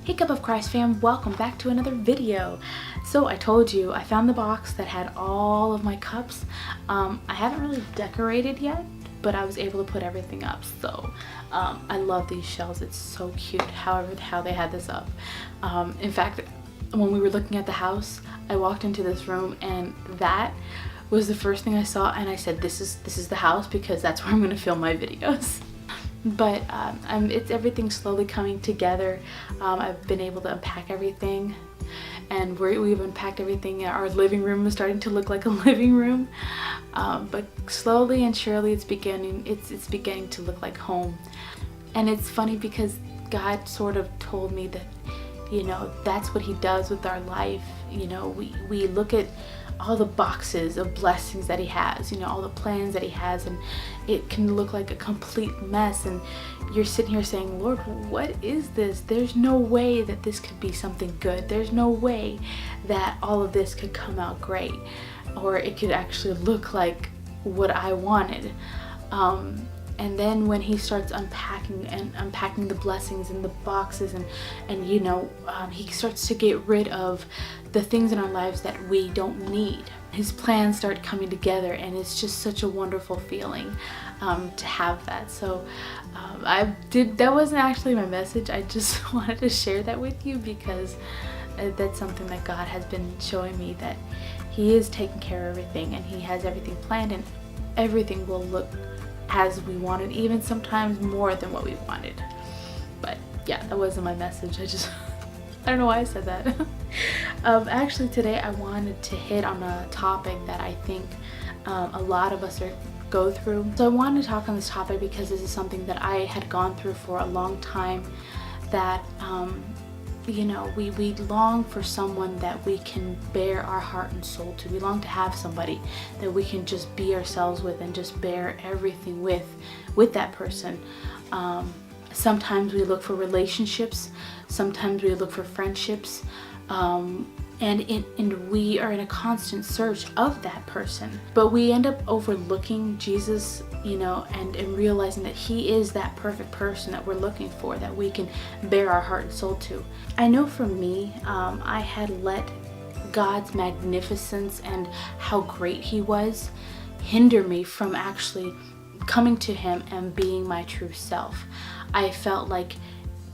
Hey Cup of Christ fam, welcome back to another video. So I told you I found the box that had all of my cups. I haven't really decorated yet, but I was able to put everything up. So I love these shells. It's so cute how they had this up. In fact, when we were looking at the house, I walked into this room and that was the first thing I saw, and I said this is the house, because that's where I'm going to film my videos. But it's everything slowly coming together. I've been able to unpack everything, and we've unpacked everything. Our living room is starting to look like a living room, but slowly and surely it's beginning to look like home. And it's funny because God sort of told me that, you know, that's what He does with our life. You know, we look at all the boxes of blessings that He has, you know, all the plans that He has, and it can look like a complete mess, and you're sitting here saying, Lord, what is this? There's no way that this could be something good. There's no way that all of this could come out great, or it could actually look like what I wanted. And then when He starts unpacking the blessings in the boxes, and you know, He starts to get rid of the things in our lives that we don't need. His plans start coming together, and it's just such a wonderful feeling to have that. So that wasn't actually my message. I just wanted to share that with you because that's something that God has been showing me, that He is taking care of everything, and He has everything planned, and everything will look as we wanted, even sometimes more than what we wanted. But yeah, that wasn't my message. I don't know why I said that. Actually today I wanted to hit on a topic that I think a lot of us go through. So I wanted to talk on this topic because this is something that I had gone through for a long time, that you know, we long for someone that we can bear our heart and soul to. We long to have somebody that we can just be ourselves with and just bear everything with that person. Sometimes we look for relationships, sometimes we look for friendships, and we are in a constant search of that person. But we end up overlooking Jesus, you know, and realizing that He is that perfect person that we're looking for, that we can bear our heart and soul to. I know for me, I had let God's magnificence and how great He was hinder me from actually coming to Him and being my true self. I felt like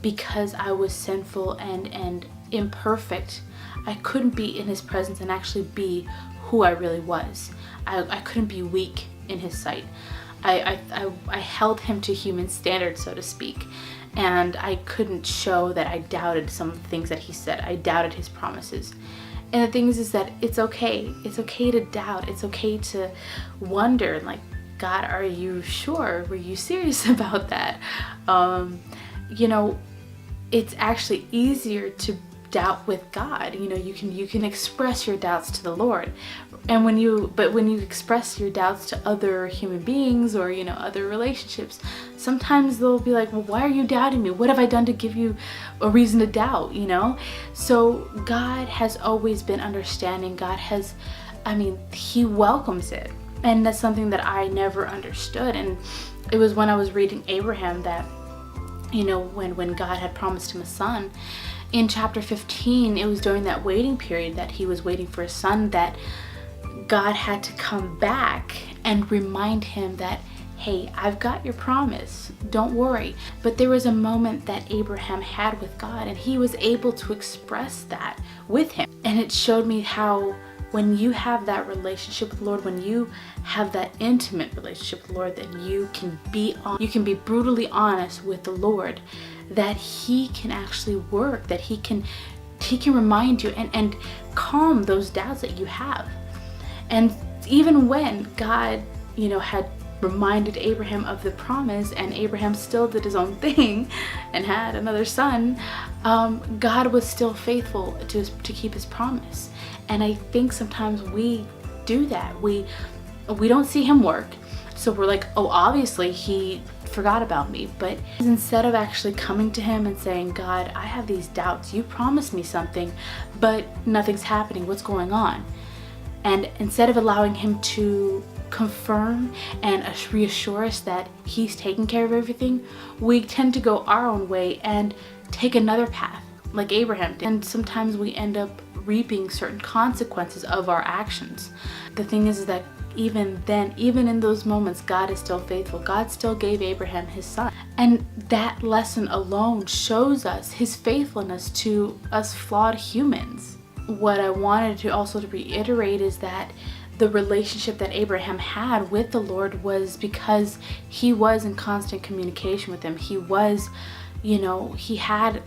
because I was sinful and imperfect, I couldn't be in His presence and actually be who I really was. I couldn't be weak in His sight. I held Him to human standards, so to speak, and I couldn't show that I doubted some of the things that He said. I doubted His promises. And the thing is that it's okay. It's okay to doubt. It's okay to wonder, like, God, are you sure? Were you serious about that? You know, it's actually easier to doubt with God. You know, you can express your doubts to the Lord, and when you express your doubts to other human beings, or, you know, other relationships, sometimes they'll be like, well, why are you doubting me? What have I done to give you a reason to doubt? You know? So God has always been understanding. He welcomes it. And that's something that I never understood. And it was when I was reading Abraham that, you know, when God had promised him a son, in chapter 15, it was during that waiting period that he was waiting for a son, that God had to come back and remind him that, hey, I've got your promise, don't worry. But there was a moment that Abraham had with God, and he was able to express that with Him. And it showed me how when you have that relationship with the Lord, when you have that intimate relationship with the Lord, then you can be brutally honest with the Lord, that He can actually work, that He can remind you and calm those doubts that you have. And even when God, you know, had reminded Abraham of the promise, and Abraham still did his own thing and had another son, God was still faithful to keep His promise. And I think sometimes we do that. We don't see Him work, so we're like, oh, obviously He forgot about me. But instead of actually coming to Him and saying, God, I have these doubts, you promised me something, but nothing's happening, what's going on? And instead of allowing Him to confirm and reassure us that He's taking care of everything, we tend to go our own way and take another path. like Abraham did. And sometimes we end up reaping certain consequences of our actions. The thing is that even then, even in those moments, God is still faithful. God still gave Abraham his son. And that lesson alone shows us his faithfulness to us flawed humans. What I wanted to also reiterate is that the relationship that Abraham had with the Lord was because he was in constant communication with him. He was, he had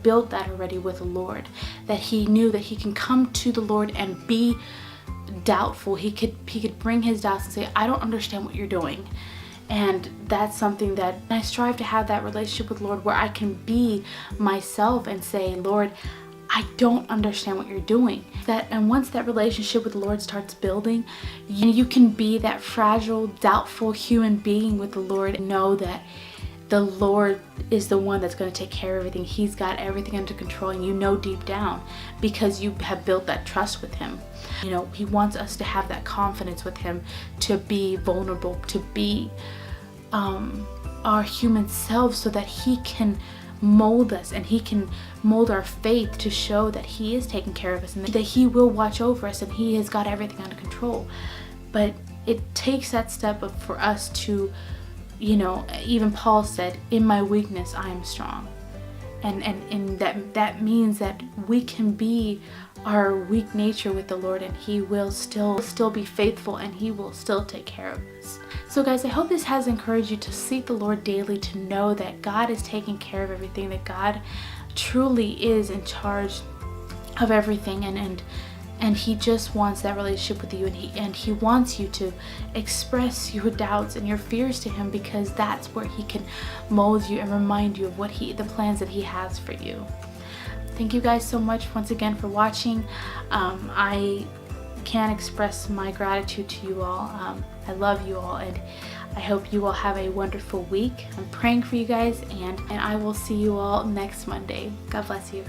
built that already with the Lord, that he knew that he can come to the Lord and be doubtful. He could bring his doubts and say, I don't understand what you're doing. And that's something that I strive to have, that relationship with the Lord where I can be myself and say, Lord, I don't understand what you're doing. And once that relationship with the Lord starts building, you can be that fragile, doubtful human being with the Lord and know that the Lord is the one that's going to take care of everything. He's got everything under control, and you know deep down, because you have built that trust with him. He wants us to have that confidence with him, to be vulnerable, to be our human selves, so that he can mold us and he can mold our faith to show that he is taking care of us and that he will watch over us and he has got everything under control. But it takes that step up for us to, even Paul said, in my weakness I am strong. And that means that we can be our weak nature with the Lord, and he will still be faithful, and he will still take care of us. So guys, I hope this has encouraged you to seek the Lord daily, to know that God is taking care of everything, that God truly is in charge of everything, and he just wants that relationship with you, and he wants you to express your doubts and your fears to him, because that's where he can mold you and remind you of the plans that he has for you. Thank you guys so much once again for watching. I can't express my gratitude to you all. I love you all, and I hope you all have a wonderful week. I'm praying for you guys, and I will see you all next Monday. God bless you.